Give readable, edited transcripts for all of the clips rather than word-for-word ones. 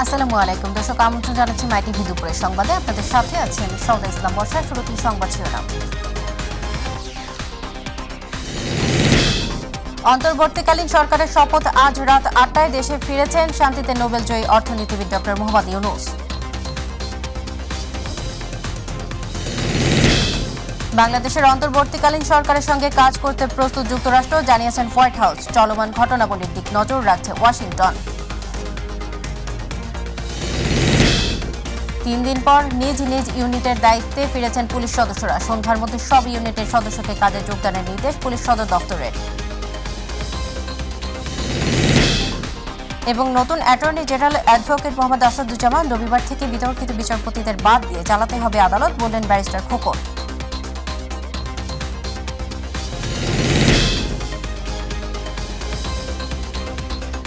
আসসালামু আলাইকুম দর্শক, আমন্ত্রণ জানাচ্ছি মাই টিভি দুপুরের সংবাদে। আপনাদের সাথে আছি আমি সৌদা ইসলাম বর্ষা। শুরুতেই সংবাদ শিরোনাম। অন্তর্বর্তীকালীন সরকারের শপথ। আজ রাত ৮টায় দেশে ফিরেছেন শান্তিতে নোবেলজয়ী অর্থনীতিবিদ ডক্টর মোহাম্মদ ইউনূস। বাংলাদেশের অন্তর্বর্তীকালীন সরকারের সঙ্গে কাজ করতে প্রস্তুত যুক্তরাষ্ট্র, জানিয়েছেন হোয়াইট হাউস। চলমান ঘটনাবলীর দিক নজর রাখছে ওয়াশিংটন। ৩ দিন পর নিজ নিজ ইউনিটের দায়িত্বে ফিরেছেন পুলিশ সদস্যরা। সন্ধ্যার মধ্যে সব ইউনিটের সদস্যকে কাজে যোগদানের নির্দেশ পুলিশ সদর দপ্তরের। এবং নতুন attorney general advocate Mohammad Asaduzzaman রবিবার থেকে বিতর্কিত বিচারপতিদের বাদ দিয়ে চালাতে হবে আদালত, বললেন ব্যারিস্টার খোকন।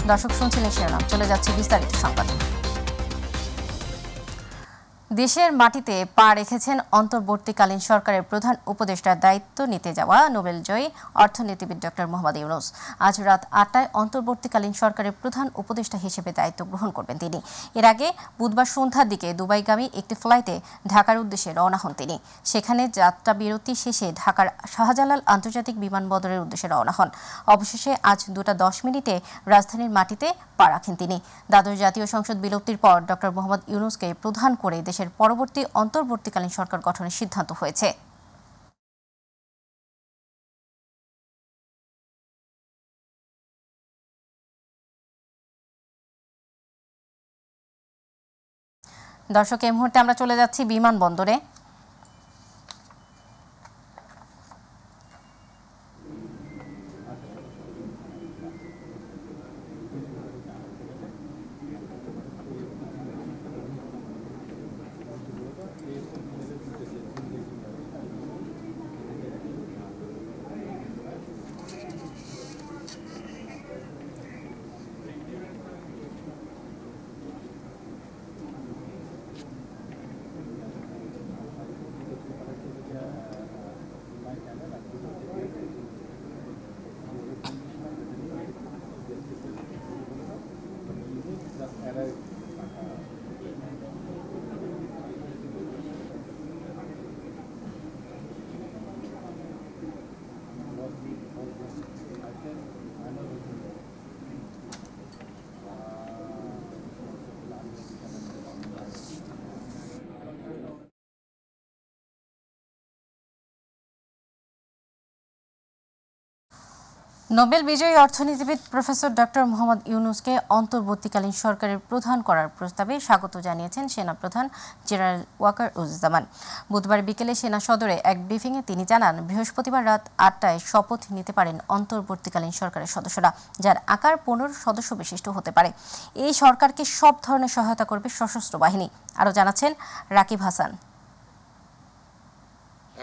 দর্শক শুনছিলেন শিরোনাম, চলে যাচ্ছে বিস্তারিত সংবাদ। দেশের মাটিতে পা রেখেছেন অন্তর্বর্তীকালীন সরকারের প্রধান উপদেষ্টার দায়িত্ব নিতে যাওয়া নোবেলজয়ী অর্থনীতিবিদ ডক্টর মোহাম্মদ ইউনূস। আজ রাত ৮টায় অন্তর্বর্তীকালীন সরকারের প্রধান উপদেষ্টা হিসেবে দায়িত্ব গ্রহণ করবেন তিনি। এর আগে বুধবার সন্ধ্যার দিকে দুবাইগামী একটি ফ্লাইটে ঢাকার উদ্দেশ্যে রওনা হন তিনি। সেখানে যাত্রা বিরতি শেষে ঢাকার শাহজালাল আন্তর্জাতিক বিমানবন্দরের উদ্দেশ্যে রওনা হন। অবশেষে আজ 2:10 রাজধানীর মাটিতে পা রাখেন তিনি। দ্বাদশ জাতীয় সংসদ বিলুপ্তির পর ডক্টর মোহাম্মদ ইউনূসকে প্রধান করে দেশের পরবর্তী অন্তর্বর্তীকালীন সরকার গঠনের সিদ্ধান্ত হয়েছে। দর্শক, এই মুহূর্তে আমরা চলে যাচ্ছি বিমানবন্দরে। নোবেল বিজয়ী অর্থনীতিবিদ প্রফেসর ডক্টর মোহাম্মদ ইউনূসকে অন্তর্বর্তীকালীন সরকারের প্রধান করার প্রস্তাবে স্বাগত জানিয়েছেন সেনাপ্রধান জেনারেল ওয়াকারুজ্জামান। বুধবার বিকেলে সেনা সদরে এক ব্রিফিংয়ে তিনি জানান, বৃহস্পতিবার রাত ৮টায় শপথ নিতে পারেন অন্তর্বর্তীকালীন সরকারের সদস্যরা, যার আকার ১৫ সদস্য বিশিষ্ট হতে পারে। এই সরকারকে সব ধরনের সহায়তা করবে সশস্ত্র বাহিনী। আরও জানাচ্ছেন রাকিব হাসান।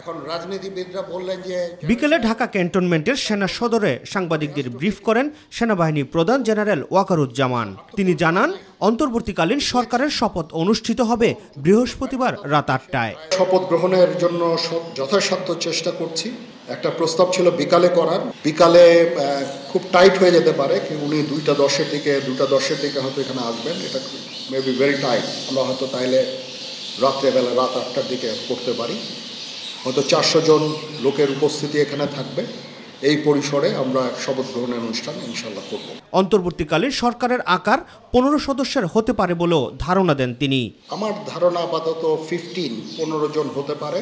এখন রাজনীতিবিদরা বললেন যে বিকেলে ঢাকা ক্যান্টনমেন্টের সেনা সদরে সাংবাদিকদের ব্রিফ করেন সেনাবাহিনী প্রধান জেনারেল ওয়াকারুজ্জামান। তিনি জানান, অন্তর্বর্তীকালীন সরকারের শপথ অনুষ্ঠিত হবে বৃহস্পতিবার রাত ৮টায়। শপথ গ্রহণের জন্য যথাসাধ্য চেষ্টা করছি। একটা প্রস্তাব ছিল বিকালে করার, বিকালে খুব টাইট হয়ে যেতে পারে কি উনি 2:10 দিকে হয়তো এখানে আসবেন, এটা মেবি ভেরি টাইট। আমরা হয়তো তাইলে রাত্রেবেলা রাত ৮টার দিকে করতে পারি। হয়তো 400 জন লোকের উপস্থিতি এখানে থাকবে। এই পরিসরে আমরা শপথ গ্রহণের অনুষ্ঠান ইনশাল্লাহ করব। অন্তর্বর্তীকালীন সরকারের আকার 15 সদস্যের হতে পারে বলেও ধারণা দেন তিনি। আমার ধারণা আপাতত 15 জন হতে পারে,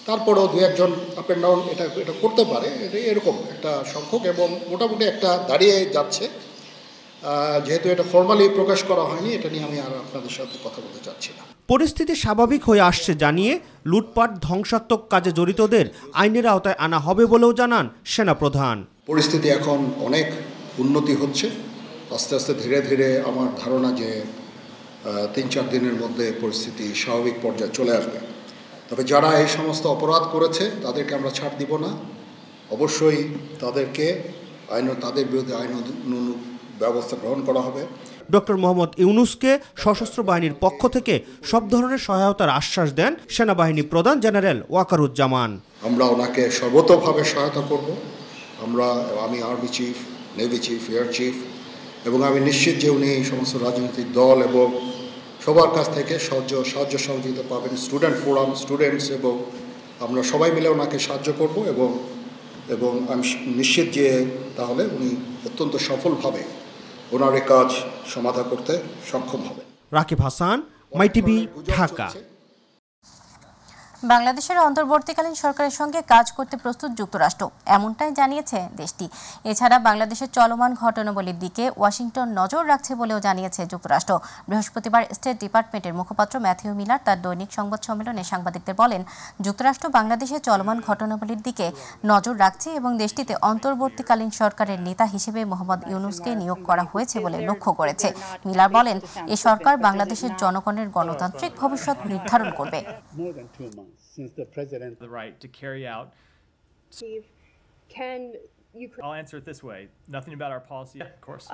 তারপরেও 2-1 জন আপ অ্যান্ড ডাউন এটা করতে পারে, এরকম একটা সংখ্যক এবং মোটামুটি একটা দাঁড়িয়ে যাচ্ছে। যেহেতু এটা ফর্মালি প্রকাশ করা হয়নি, এটা নিয়ে আমি আর আপনাদের সাথে কথা বলতে চাচ্ছি না। পরিস্থিতি স্বাভাবিক হয়ে আসছে জানিয়ে লুটপাট ধ্বংসাত্মক কাজে জড়িতদের আইনের আওতায় আনা হবে বলেও জানান সেনাপ্রধান। পরিস্থিতি এখন অনেক উন্নতি হচ্ছে, আস্তে আস্তে ধীরে ধীরে আমার ধারণা যে 3-4 দিনের মধ্যে পরিস্থিতি স্বাভাবিক পর্যায়ে চলে আসবে। তবে যারা এই সমস্ত অপরাধ করেছে তাদেরকে আমরা ছাড় দিব না। অবশ্যই তাদের বিরুদ্ধে আইন ব্যবস্থা গ্রহণ করা হবে। ডক্টর মোহাম্মদ ইউনূসকে সশস্ত্র বাহিনীর পক্ষ থেকে সব ধরনের সহায়তার আশ্বাস দেন সেনাবাহিনী প্রধান জেনারেল ওয়াকারুজ্জামান। আমরা ওনাকে সর্বতোভাবে সহায়তা করব। আমি army chief, navy chief, air chief এবং আমি নিশ্চিত যে উনি এই সমস্ত রাজনৈতিক দল এবং সবার কাছ থেকে সাহায্য সহযোগিতা পাবেন। স্টুডেন্ট ফোরাম, স্টুডেন্টস এবং আমরা সবাই মিলে ওনাকে সাহায্য করব এবং আমি নিশ্চিত যে তাহলে উনি অত্যন্ত সফলভাবে ওনার এই কাজ সমাধা করতে সক্ষম হবেন। রাকিব হাসান, মাইটিভি, ঢাকা। বাংলাদেশের অন্তর্বর্তীকালীন সরকারের সঙ্গে কাজ করতে প্রস্তুত যুক্তরাষ্ট্র, এমনটাই জানিয়েছে দেশটি। এছাড়া বাংলাদেশের চলমান ঘটনাবলীর দিকে ওয়াশিংটন নজর রাখছে বলেও জানিয়েছে যুক্তরাষ্ট্র। বৃহস্পতিবার স্টেট ডিপার্টমেন্টের মুখপাত্র ম্যাথিউ মিলার তার দৈনিক সংবাদ সম্মেলনে সাংবাদিকদের বলেন, যুক্তরাষ্ট্র বাংলাদেশের চলমান ঘটনাবলীর দিকে নজর রাখছে এবং দেশটিতে অন্তর্বর্তীকালীন সরকারের নেতা হিসেবে মোহাম্মদ ইউনূসকে নিয়োগ করা হয়েছে বলে লক্ষ্য করেছে। মিলার বলেন, এ সরকার বাংলাদেশের জনগণের গণতান্ত্রিক ভবিষ্যৎ নির্ধারণ করবে। Since the president the right to carry out. Steve, can you? I'll answer it this way. Nothing about our policy, of course.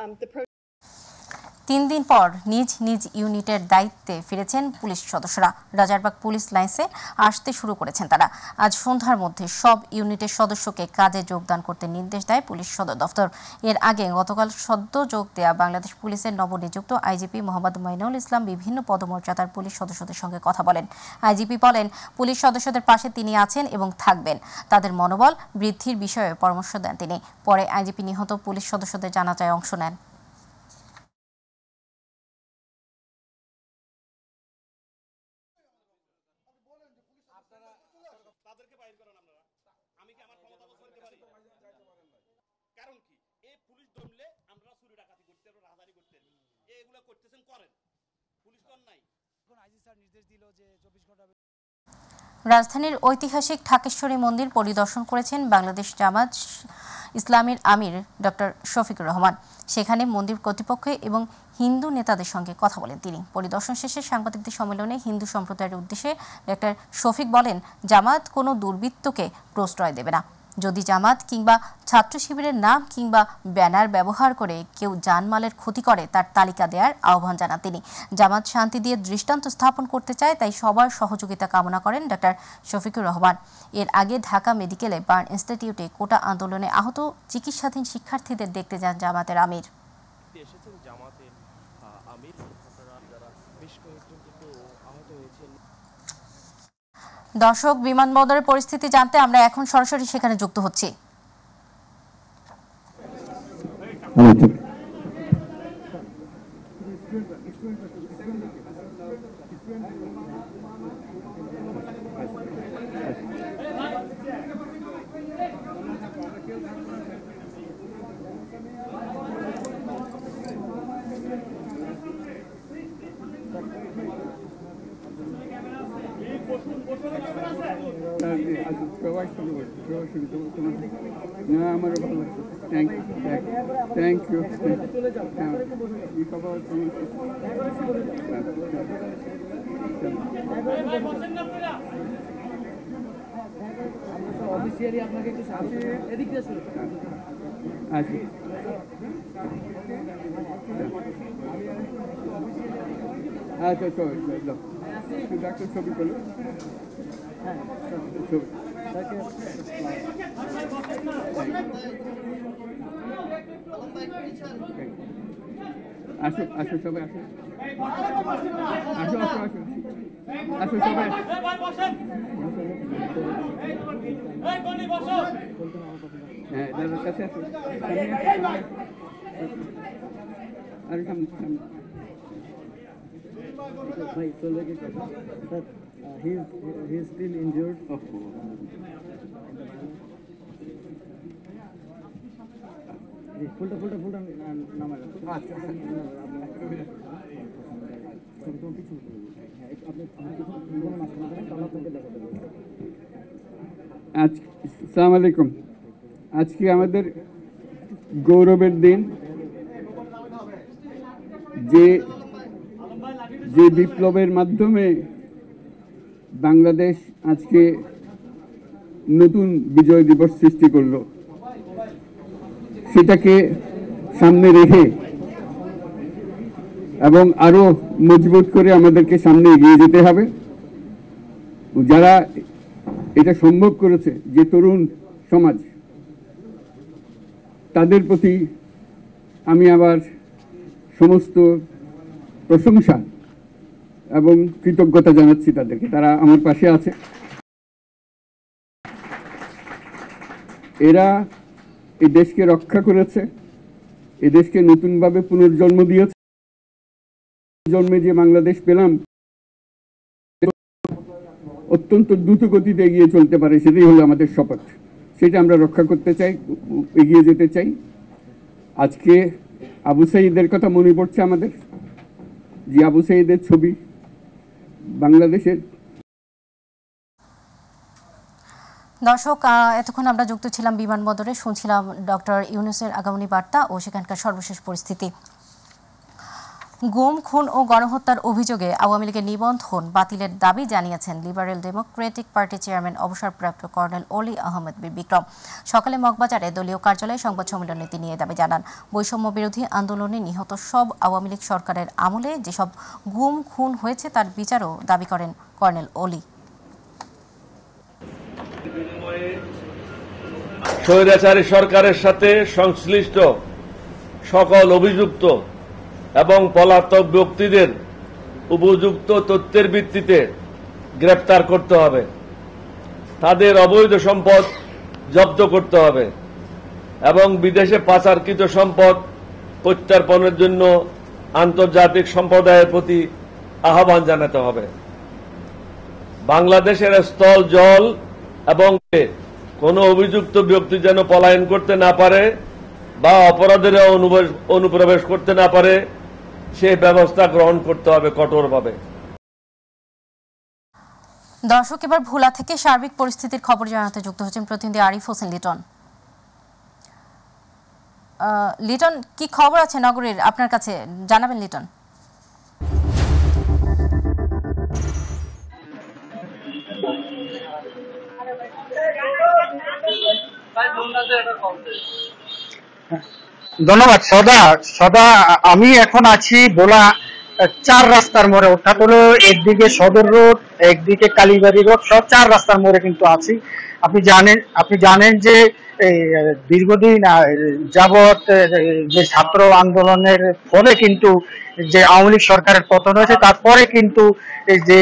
3 দিন পর নিজ নিজ ইউনিটের দায়িত্বে ফিরেছেন পুলিশ সদস্যরা। রাজারবাগ পুলিশ লাইন্সে আসতে শুরু করেছেন তারা। আজ সন্ধ্যার মধ্যে সব ইউনিটের সদস্যকে কাজে যোগদান করতে নির্দেশ দেয় পুলিশ সদর দফতর। এর আগে গতকাল সদ্য যোগ দেয়া বাংলাদেশ পুলিশের নবনিযুক্ত আইজিপি মোহাম্মদ মাইনুল ইসলাম বিভিন্ন পদমর্যাদার পুলিশ সদস্যদের সঙ্গে কথা বলেন। আইজিপি বলেন, পুলিশ সদস্যদের পাশে তিনি আছেন এবং থাকবেন। তাদের মনোবল বৃদ্ধির বিষয়ে পরামর্শ দেন তিনি। পরে আইজিপি নিহত পুলিশ সদস্যদের জানাজায় অংশ নেন। তাদেরকে বাইর করেন আপনারা। আমি কি আমার ক্ষমতা বলতে পারি? কারণ কি, এই পুলিশ দমলে আমরা চুরি ডাকাতি করতে পারবো, রাহাজানি করতে পারবো। এগুলো করতেছেন করেন, পুলিশ তো নাই। এখন আইজি স্যার নির্দেশ দিল যে 24 ঘন্টা। রাজধানীর ঐতিহাসিক ঢাকেশ্বরী মন্দির পরিদর্শন করেছেন বাংলাদেশ জামাত ইসলামীর আমির ডক্টর শফিকুর রহমান। সেখানে মন্দির কর্তৃপক্ষ এবং হিন্দু নেতাদের সঙ্গে কথা বলেন তিনি। পরিদর্শন শেষে সাংবাদিকদের সম্মেলনে হিন্দু সম্প্রদায়ের উদ্দেশ্যে ডক্টর শফিক বলেন, জামাত কোনো দুর্বৃত্তকে প্রশ্রয় দেবে না। যদি জামাত কিংবা ছাত্র শিবিরের নাম কিংবা ব্যানার ব্যবহার করে কেউ জানমালের ক্ষতি করে তার তালিকা দেওয়ার আহ্বান জানান তিনি। জামাত শান্তি দিয়ে দৃষ্টান্ত স্থাপন করতে চায়, তাই সবার সহযোগিতা কামনা করেন ডক্টর শফিকুর রহমান। এর আগে ঢাকা মেডিকেলে বার্ন ইনস্টিটিউটে কোটা আন্দোলনে আহত চিকিৎসাধীন শিক্ষার্থীদের দেখতে যান জামাতের আমির। দর্শক, বিমানবন্দরের পরিস্থিতি জানতে আমরা এখন সরাসরি সেখানে যুক্ত হচ্ছি। Thank you. অফিসিয়ালি আপনাকে একটু এদিক দিয়ে শুরু আচ্ছা, আচ্ছা, ডাক্তার ছবি করলো। হ্যাঁ, ছবি আসো, আসো সবাই, আসো, আসো, আসো, আসো, আসো সবাই। হ্যাঁ, দাদার কাছে আসো, আর সামনে সামনে। ভাই চলে গেছে sir, he is still injured. ফুলটা নামা যাচ্ছে। আচ্ছা, কিছু আসসালামু আলাইকুম। আজকে আমাদের গৌরবের দিন। যে বিপ্লবের মাধ্যমে বাংলাদেশ আজকে নতুন বিজয় দিবস সৃষ্টি করলো, সেটাকে সামনে রেখে এবং আরো মজবুত করে আমাদেরকে সামনে এগিয়ে যেতে হবে। যারা এটা সম্ভব করেছে, যে তরুণ সমাজ, তাদের প্রতি আমি আবার সমস্ত প্রশংসা এবং কৃতজ্ঞতা জানাচ্ছি তাদেরকে। তারা আমার পাশে আছে। এরা এই দেশকে রক্ষা করেছে, এই দেশকে নতুনভাবে পুনর্জন্ম দিয়েছে। জন্মে যে বাংলাদেশ পেলাম অত্যন্ত দ্রুত গতিতে এগিয়ে চলতে পারে, সেটাই হলো আমাদের শপথ। সেটা আমরা রক্ষা করতে চাই, এগিয়ে যেতে চাই। আজকে আবু সাঈদের কথা মনে পড়ছে আমাদের, যে আবু সাঈদের ছবি বাংলাদেশের। দর্শক, এতক্ষণ আমরা যুক্ত ছিলাম বিমানবন্দরে, শুনছিলাম ডক্টর ইউনূসের আগামনী বার্তা ও সেখানকার সর্বশেষ পরিস্থিতি। গুম, খুন ও গণহত্যার অভিযোগে আওয়ামী লীগের নিবন্ধন বাতিলের দাবি জানিয়েছেন লিবারেল ডেমোক্রেটিক পার্টি চেয়ারম্যান অবসরপ্রাপ্ত কর্নেল অলি আহমেদ বিক্রম। সকালে মগবাজারে দলীয় কার্যালয়ে সংবাদ সম্মেলনে তিনি এ দাবি জানান। বৈষম্য বিরোধী আন্দোলনে নিহত সব আওয়ামী লীগ সরকারের আমলে যেসব গুম, খুন হয়েছে তার বিচারও দাবি করেন কর্নেল অলি। স্বৈরাচারী সরকারের সাথে সংশ্লিষ্ট সকল অভিযুক্ত এবং পলাতক ব্যক্তিদের উপযুক্ত তথ্যের ভিত্তিতে গ্রেপ্তার করতে হবে, তাদের অবৈধ সম্পদ জব্দ করতে হবে এবং বিদেশে পাচারকৃত সম্পদ প্রত্যার্পণের জন্য আন্তর্জাতিক সম্প্রদায়ের প্রতি আহ্বান জানাতে হবে। বাংলাদেশের স্থল, জল এবং কোনো অভিযুক্ত ব্যক্তি যেন পলায়ন করতে না পারে বা অপরাধীরা অনুপ্রবেশ করতে না পারে, সে ব্যবস্থা গ্রহণ করতে হবে কঠোরভাবে। দর্শক, এবার ভোলা থেকে সার্বিক পরিস্থিতির খবর জানাতে যুক্ত হচ্ছেন প্রতিনিধি আরিফ হোসেন লিটন। লিটন, কি খবর আছে নগরীর আপনার কাছে, জানাবেন লিটন। ধন্যবাদ সদা। আমি এখন আছি ভোলা 4 রাস্তার মোড়ে, অর্থাৎ হলো একদিকে সদর রোড, একদিকে কালীবাড়ি রোড, সব 4 রাস্তার মোড়ে কিন্তু আছি। আপনি জানেন যে দীর্ঘদিন যাবৎ যে ছাত্র আন্দোলনের ফলে কিন্তু যে আওয়ামী লীগ সরকারের পতন হয়েছে, তারপরে কিন্তু যে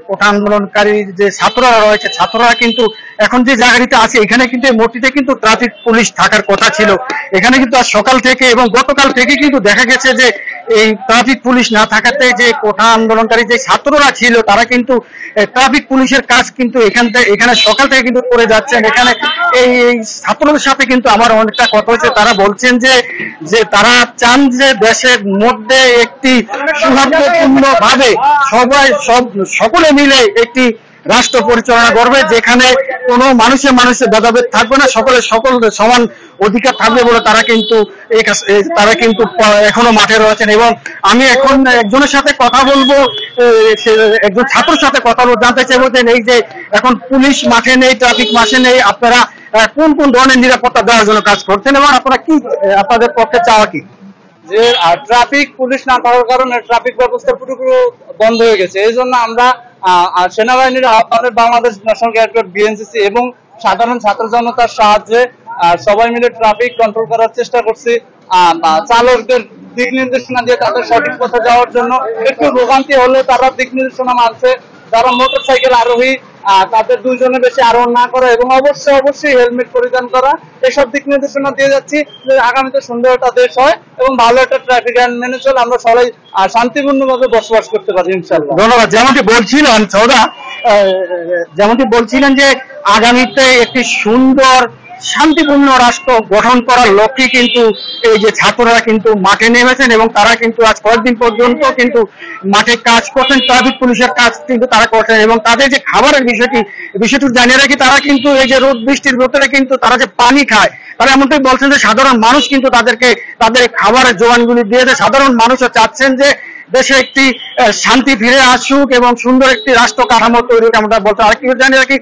কোটা আন্দোলনকারী যে ছাত্ররা রয়েছে, ছাত্ররা কিন্তু এখন যে জায়গাটিতে আছে এখানে কিন্তু মোটিতে কিন্তু ট্রাফিক পুলিশ থাকার কথা ছিল। এখানে কিন্তু আজ সকাল থেকে এবং গতকাল থেকে কিন্তু দেখা গেছে যে এই ট্রাফিক পুলিশ না থাকাতে যে কোটা আন্দোলনকারী যে ছাত্ররা ছিল তারা কিন্তু ট্রাফিক পুলিশের কাজ কিন্তু এখানে সকাল থেকে কিন্তু করে যাচ্ছেন। এখানে এই ছাত্রদের সাথে কিন্তু আমার অনেকটা কথা হয়েছে। তারা বলছেন যে তারা চান যে দেশের মধ্যে একটি সৌহার্দ্যপূর্ণ ভাবে সকলে মিলে একটি রাষ্ট্র পরিচালনা করবে, যেখানে কোনো মানুষের ভেদাভেদ থাকবে না, সকল সমান অধিকার থাকবে বলে তারা কিন্তু এখনো মাঠে রয়েছেন। এবং আমি এখন একজনের সাথে কথা বলবো, একজন ছাত্রের সাথে কথা বলবো, জানতে চাইবো যে এই যে এখন পুলিশ মাঠে নেই, ট্রাফিক মাঠে নেই, আপনারা কোন কোন ধরনের নিরাপত্তা দেওয়ার জন্য কাজ করছেন এবং আপনারা কি আপনাদের পক্ষে চাওয়া কি? যে ট্রাফিক পুলিশ না থাকার কারণে ট্রাফিক ব্যবস্থা পুরোপুরি বন্ধ হয়ে গেছে। এই জন্য আমরা সেনাবাহিনীর আহ্বানে বাংলাদেশ ন্যাশনাল গার্ড বিএনসিসি এবং সাধারণ ছাত্র জনতার সাহায্যে সবাই মিলে ট্রাফিক কন্ট্রোল করার চেষ্টা করছি। চালকদের দিক নির্দেশনা দিয়ে তাদের সঠিক পথে যাওয়ার জন্য একটু ভোগান্তি হলে তারা দিক নির্দেশনা মানছে। যারা মোটর সাইকেল আরোহী তাদের 2 জনের বেশি আরোহণ না করা এবং অবশ্যই হেলমেট পরিধান করা, এসব দিক নির্দেশনা দিয়ে যাচ্ছি যে আগামীতে সুন্দর একটা দেশ হয় এবং ভালো একটা ট্রাফিক আইন মেনে চলে আমরা সবাই শান্তিপূর্ণভাবে বসবাস করতে পারি ইনশাআল্লাহ। ধন্যবাদ। যেমনটি বলছিলেন যে আগামীতে একটি সুন্দর শান্তিপূর্ণ রাষ্ট্র গঠন করার লক্ষ্যে কিন্তু এই যে ছাত্ররা কিন্তু মাঠে নেমেছেন এবং তারা কিন্তু আজ কয়েকদিন পর্যন্ত কিন্তু মাঠে কাজ করছেন, ট্রাফিক পুলিশের কাজ কিন্তু তারা করছেন এবং তাদের যে খাবারের বিষয়টি জানিয়ে রাখি, তারা কিন্তু এই যে রোদ বৃষ্টির ভেতরে কিন্তু তারা যে পানি খায়, তারা এমনটাই বলছেন যে সাধারণ মানুষ কিন্তু তাদের খাবারের জোগানগুলি দিয়েছে। সাধারণ মানুষও চাচ্ছেন যে দেশে একটি শান্তি ফিরে আসুক এবং সুন্দর একটি রাষ্ট্র কাঠামো তৈরি হোক। আমরা বলতে আরেকটি জানিয়ে রাখি,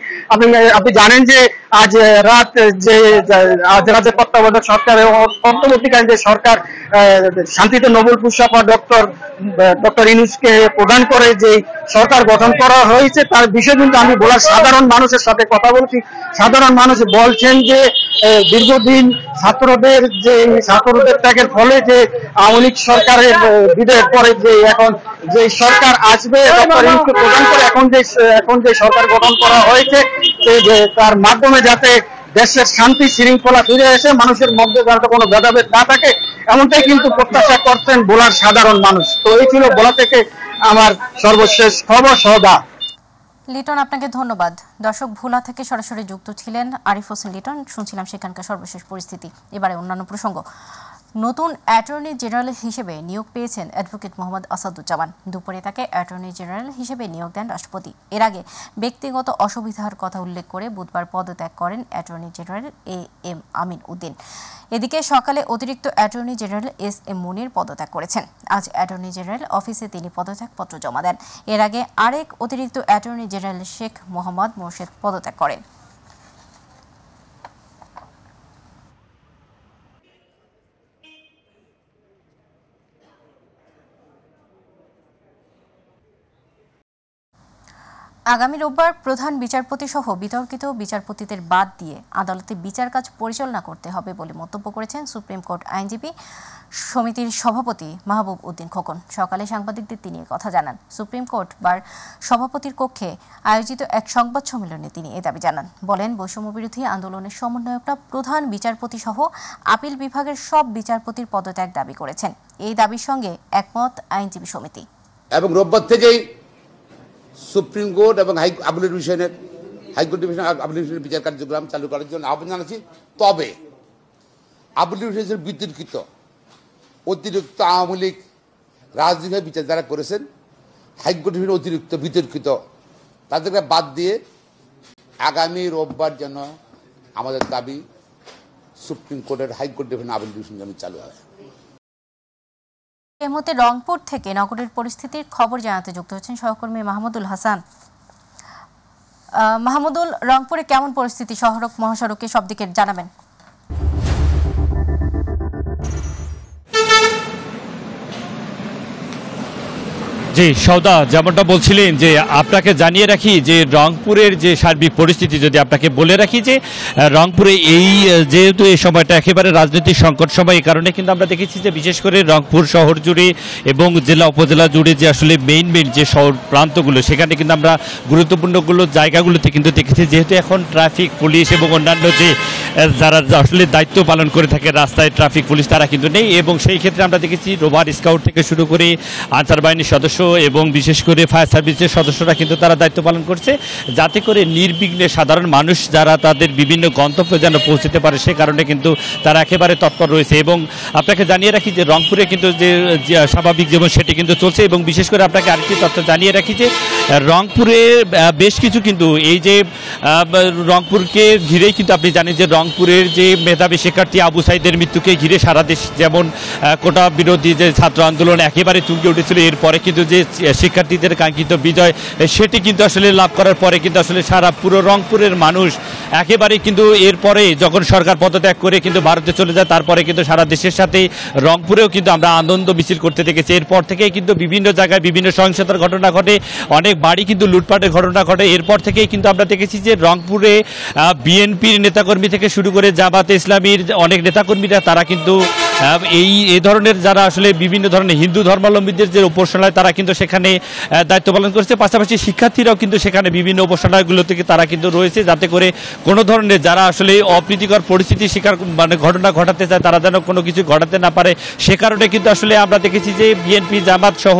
আপনি জানেন যে আজ রাজ্যের তত্ত্বাবধায়ক সরকার এবং অন্তর্বর্তীকালীন যে সরকার শান্তিতে নোবেল পুরস্কার ডক্টর ইউনূসকে প্রদান করে যে সরকার গঠন করা হয়েছে তার বিষয়ে কিন্তু আমি বলার সাধারণ মানুষের সাথে কথা বলছি। সাধারণ মানুষ বলছেন যে দীর্ঘদিন ছাত্রদের ত্যাগের ফলে যে আওয়ামী লীগ সরকারের বিদায়ের পরে যে এখন যে সরকার আসবে প্রদান করে এখন যে সরকার গঠন করা হয়েছে যে তার মাধ্যমে যাতে দেশের শান্তি শৃঙ্খলা ফিরে এসে মানুষের মধ্যে যাতে কোনো ভেদাভেদ না থাকে এমনটাই কিন্তু প্রত্যাশা করছেন ভোলার সাধারণ মানুষ। তো এই ছিল ভোলা থেকে আমার সর্বশেষ খবর। সদা লিটন, আপনাকে ধন্যবাদ। দর্শক, ভোলা থেকে সরাসরি যুক্ত ছিলেন আরিফ হোসেন লিটন। শুনছিলাম সেখানকার সর্বশেষ পরিস্থিতি। এবারে অন্যান্য প্রসঙ্গ। নতুন অ্যাটর্নি জেনারেল হিসেবে নিয়োগ পেয়েছেন অ্যাডভোকেট মোহাম্মদ আসাদুজ্জামান। দুপুরে তাকে অ্যাটর্নি জেনারেল হিসেবে নিয়োগ দেন রাষ্ট্রপতি। এর আগে ব্যক্তিগত অসুবিধার কথা উল্লেখ করে বুধবার পদত্যাগ করেন attorney general AM Amin Uddin. এদিকে সকালে অতিরিক্ত অ্যাটর্নি জেনারেল SM মুনির পদত্যাগ করেছেন। আজ অ্যাটর্নি জেনারেল অফিসে তিনি পদত্যাগপত্র জমা দেন। এর আগে আরেক অতিরিক্ত অ্যাটর্নি জেনারেল শেখ মোহাম্মদ মোর্শেদ পদত্যাগ করেন। আগামী রোববার প্রধান বিচারপতি সহ বিতর্কিত বিচারপতিদের বাদ দিয়ে আদালতে বিচার কাজ পরিচালনা করতে হবে বলে মন্তব্য করেছেন সুপ্রিম কোর্ট আইনজীবী সমিতির সভাপতি মাহবুব উদ্দিন খোকন। সকালে সাংবাদিকদের তিনি কথা জানান। সুপ্রিম কোর্ট বার সভাপতির কক্ষে আয়োজিত এক সংবাদ সম্মেলনে তিনি এ দাবি জানান। বলেন, বৈষম্য বিরোধী আন্দোলনের সমন্বয়করা প্রধান বিচারপতি সহ আপিল বিভাগের সব বিচারপতির পদত্যাগ দাবি করেছেন। এই দাবির সঙ্গে একমত আইনজীবী সমিতি। এবং রোববার থেকেই সুপ্রিম কোর্ট এবং হাইকোর্ট ডিভিশনের বিচার কার্যক্রম চালু করার জন্য আহ্বান জানাচ্ছি। তবে আপিল ডিভিশনের বিতর্কিত অতিরিক্ত আওয়ামী লীগ রাজনীতিভাবে বিচার যারা করেছেন, হাইকোর্ট ডিভিশনের অতিরিক্ত বিতর্কিত তাদেরকে বাদ দিয়ে আগামী রোববার যেন আমাদের দাবি সুপ্রিম কোর্টের হাইকোর্ট ডিভিশন আপিল ডিভিশন যেন চালু হয়। এই মুহূর্তে রংপুর থেকে নগরের পরিস্থিতির খবর জানাতে যুক্ত হচ্ছেন সহকর্মী মাহমুদুল হাসান। মাহমুদুল, রংপুরে কেমন পরিস্থিতি? সড়ক মহাসড়কে সব দিকে জানাবেন। জি সৌদা, যেমনটা বলছিলেন যে আপনাকে জানিয়ে রাখি যে রংপুরের যে সার্বিক পরিস্থিতি যদি আপনাকে বলে রাখি যে রংপুরে এই যেহেতু এই সময়টা একেবারে রাজনৈতিক সংকট সময়, এই কারণে কিন্তু আমরা দেখেছি যে বিশেষ করে রংপুর শহর জুড়ে এবং জেলা উপজেলা জুড়ে যে আসলে মেইন যে শহর প্রান্তগুলো সেখানে কিন্তু আমরা গুরুত্বপূর্ণগুলো জায়গাগুলোতে কিন্তু দেখেছি যেহেতু এখন ট্রাফিক পুলিশ এবং অন্যান্য যে যারা আসলে দায়িত্ব পালন করে থাকে রাস্তায় ট্রাফিক পুলিশ তারা কিন্তু নেই। এবং সেই ক্ষেত্রে আমরা দেখেছি রোভার স্কাউট থেকে শুরু করে আনসার বাহিনীর সদস্য এবং বিশেষ করে ফায়ার সার্ভিসের সদস্যরা কিন্তু তারা দায়িত্ব পালন করছে যাতে করে নির্বিঘ্নে সাধারণ মানুষ যারা তাদের বিভিন্ন গন্তব্যে যেন পৌঁছতে পারে, সে কারণে কিন্তু তারা একেবারে তৎপর রয়েছে। এবং আপনাকে জানিয়ে রাখি যে রংপুরে কিন্তু যে স্বাভাবিক জীবন সেটি কিন্তু চলছে। এবং বিশেষ করে আপনাকে আরেকটি তথ্য জানিয়ে রাখি যে রংপুরে বেশ কিছু কিন্তু এই যে রংপুরকে ঘিরেই কিন্তু আপনি জানেন যে রংপুরের যে মেধাবী শিক্ষার্থী আবু সাইদের মৃত্যুকে ঘিরে সারা দেশ যেমন কোটা বিরোধী যে ছাত্র আন্দোলন একেবারে তুঙ্গে উঠেছিল, এরপরে কিন্তু যে শিক্ষার্থীদের কাঙ্ক্ষিত বিজয় সেটি কিন্তু আসলে লাভ করার পরে কিন্তু আসলে সারা পুরো রংপুরের মানুষ একেবারে কিন্তু এরপরে যখন সরকার পদত্যাগ করে কিন্তু ভারতে চলে যায় তারপরে কিন্তু সারা দেশের সাথে রংপুরেও কিন্তু আমরা আনন্দ মিছিল করতে দেখেছি। এরপর থেকে কিন্তু বিভিন্ন জায়গায় বিভিন্ন সহিংসতার ঘটনা ঘটে, অনেক বাড়ি কিন্তু লুটপাটের ঘটনা ঘটে। এরপর থেকেই কিন্তু আমরা দেখেছি যে রংপুরে বিএনপির নেতাকর্মী থেকে শুরু করে জামাতে ইসলামীর অনেক নেতাকর্মীরা তারা কিন্তু এই ধরনের যারা আসলে বিভিন্ন ধরনের হিন্দু ধর্মাবলম্বীদের যে উপাসনায় তারা কিন্তু সেখানে দায়িত্ব পালন করছে। পাশাপাশি শিক্ষার্থীরাও কিন্তু সেখানে বিভিন্ন উপাসনাগুলো থেকে তারা কিন্তু রয়েছে যাতে করে কোনো ধরনের যারা আসলে অপ্রীতিকর পরিস্থিতির শিকার মানে ঘটনা ঘটাতে চায় তারা যেন কোনো কিছু ঘটাতে না পারে। সে কারণে কিন্তু আসলে আমরা দেখেছি যে বিএনপি জামাত সহ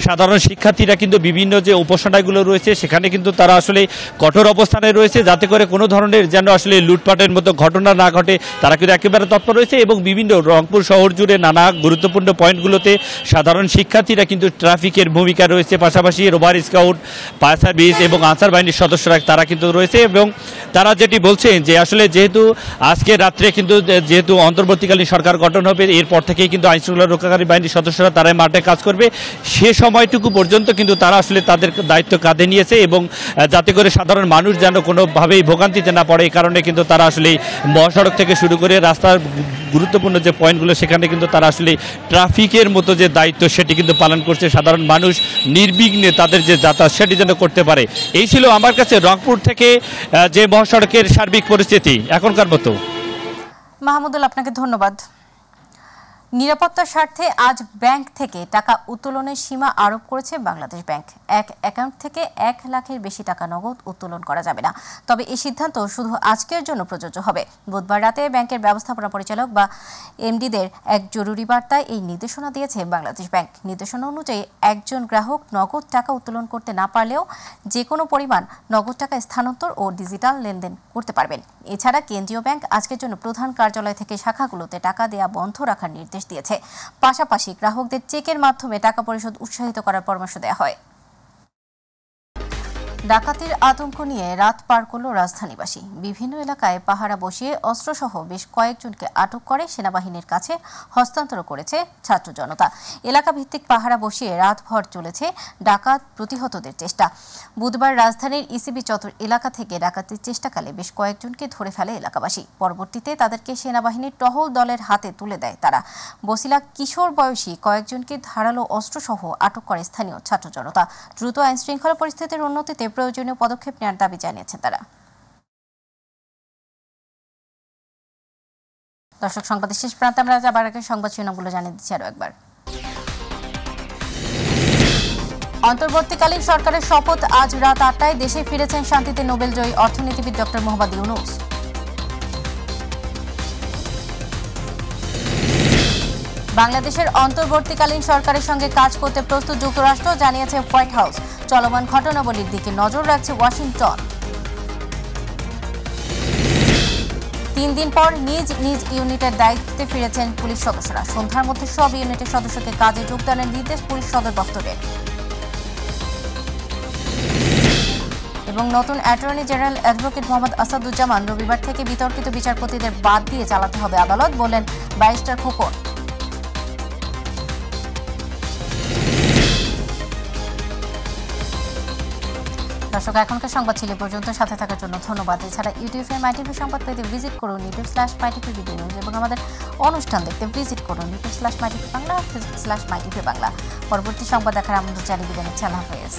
সাধারণ শিক্ষার্থীরা কিন্তু বিভিন্ন যে উপাসনাগুলো রয়েছে সেখানে কিন্তু তারা আসলে কঠোর অবস্থানে রয়েছে যাতে করে কোনো ধরনের যেন আসলে লুটপাটের মতো ঘটনা না ঘটে, তারা কিন্তু একেবারে তৎপর রয়েছে। এবং বিভিন্ন রংপুর শহর জুড়ে নানা গুরুত্বপূর্ণ পয়েন্টগুলোতে সাধারণ শিক্ষার্থীরা কিন্তু ট্রাফিকের ভূমিকা রয়েছে, পাশাপাশি রোভার স্কাউট, ফায়ার সার্ভিস এবং আনসার বাহিনীর সদস্যরা তারা কিন্তু রয়েছে। এবং তারা যেটি বলছেন যে আসলে যেহেতু আজকে রাত্রে কিন্তু যেহেতু অন্তর্বর্তীকালীন সরকার গঠন হবে এরপর থেকেই কিন্তু আইনশৃঙ্খলা রক্ষাকারী বাহিনীর সদস্যরা তারা মাঠে কাজ করবে, সে সময়টুকু পর্যন্ত কিন্তু তারা আসলে তাদের দায়িত্ব কাঁধে নিয়েছে এবং যাতে করে সাধারণ মানুষ যেন কোনোভাবেই ভোগান্তিতে না পড়ে এই কারণে কিন্তু তারা আসলে মহাসড়ক থেকে শুরু করে রাস্তার গুরুত্বপূর্ণ যে পয়েন্টগুলো সেখানে কিন্তু তারা আসলে ট্রাফিকের মতো যে দায়িত্ব সেটি কিন্তু পালন করছে, সাধারণ মানুষ নির্বিঘ্নে তাদের যে যাতায়াত সেটি যেন করতে পারে। এই ছিল আমার কাছে রংপুর থেকে যে মহাসড়কের সার্বিক পরিস্থিতি এখনকার মতো। মাহমুদুল, আপনাকে ধন্যবাদ। নিরাপত্তার স্বার্থে আজ ব্যাংক থেকে টাকা উত্তোলনের সীমা আরোপ করেছে বাংলাদেশ ব্যাংক। এক অ্যাকাউন্ট থেকে 1 লাখের বেশি টাকা নগদ উত্তোলন করা যাবে না। তবে এই সিদ্ধান্ত শুধু আজকের জন্য প্রযোজ্য হবে। বুধবার রাতে ব্যাংকের ব্যবস্থাপনা পরিচালক বা এমডিদের এক জরুরি বার্তায় এই নির্দেশনা দিয়েছে বাংলাদেশ ব্যাংক। নির্দেশনা অনুযায়ী একজন গ্রাহক নগদ টাকা উত্তোলন করতে না পারলেও যে কোনো পরিমাণ নগদ টাকা স্থানান্তর ও ডিজিটাল লেনদেন করতে পারবেন। এছাড়া কেন্দ্রীয় ব্যাংক আজকের জন্য প্রধান কার্যালয় থেকে শাখাগুলোতে টাকা দেয়া বন্ধ রাখার নির্দেশ দিয়েছে। পাশাপাশি গ্রাহকদের চেকের মাধ্যমে টাকা পরিশোধ উৎসাহিত করার পরামর্শ দেওয়া হয়। ডাকাতির আতঙ্ক নিয়ে রাত পার করল রাজধানীবাসী। বিভিন্ন এলাকায় পাহারা বসিয়ে অস্ত্রসহ বেশ কয়েকজনকে আটক করে সেনাবাহিনীর কাছে হস্তান্তর করেছে ছাত্র জনতা। এলাকা ভিত্তিক পাহারা বসিয়ে রাতভর চলেছে ডাকাত প্রতিহতদের চেষ্টা। বুধবার রাজধানীর ইসিবি চত্বর এলাকা থেকে ডাকাতির চেষ্টাকালে বেশ কয়েকজনকে ধরে ফেলে এলাকাবাসী। পরবর্তীতে তাদেরকে সেনাবাহিনীর টহল দলের হাতে তুলে দেয় তারা। বসিলা কিশোর বয়সী কয়েকজনকে ধারালো অস্ত্রসহ আটক করে স্থানীয় ছাত্র জনতা। দ্রুত আইন শৃঙ্খলা পরিস্থিতির উন্নতিতে প্রয়োজনীয় পদক্ষেপ নেওয়ার দাবি জানিয়েছেন তারা। দর্শক, সংবাদের শেষ প্রান্তে আমরা যাবার আগে সংবাদ শিরোনামগুলো জানিয়ে দিচ্ছি আরো একবার। অন্তর্বর্তীকালীন সরকারের শপথ আজ রাত 8টায় দেশে ফিরেছেন শান্তিতে নোবেলজয়ী অর্থনীতিবিদ ডক্টর মোহাম্মদ ইউনূস। বাংলাদেশের অন্তর্বর্তীকালীন সরকারের সঙ্গে কাজ করতে প্রস্তুত যুক্তরাষ্ট্র, জানিয়েছে হোয়াইট হাউস। চলমান ঘটনাবলীর দিকে নজর রাখছে ওয়াশিংটন। 3 দিন পর নিজ নিজ ইউনিটের দায়িত্বে ফিরেছেন পুলিশ সদস্যরা। সন্ধ্যার মধ্যে সব ইউনিটের সদস্যকে কাজে যোগদানের নির্দেশ পুলিশ সদর দফতরের। এবং নতুন attorney general advocate Mohammad Asaduzzaman রবিবার থেকে বিতর্কিত বিচারপতিদের বাদ দিয়ে চালাতে হবে আদালত, বললেন ব্যারিস্টার খোকন। দর্শক, এখনকার সংবাদ ছিল পর্যন্ত। সাথে থাকার জন্য ধন্যবাদ। এছাড়া ইউটিউবে মাইটিভি সংবাদ পেতে ভিজিট করুন youtube/mytv ভিডিও নিউজ এবং আমাদের অনুষ্ঠান দেখতে ভিজিট করুন youtube/mytv বাংলা, facebook/mytv বাংলা। পরবর্তী সংবাদ দেখার আমন্ত্রণ জানিয়ে দিবেন। আল্লাহ হাফেজ।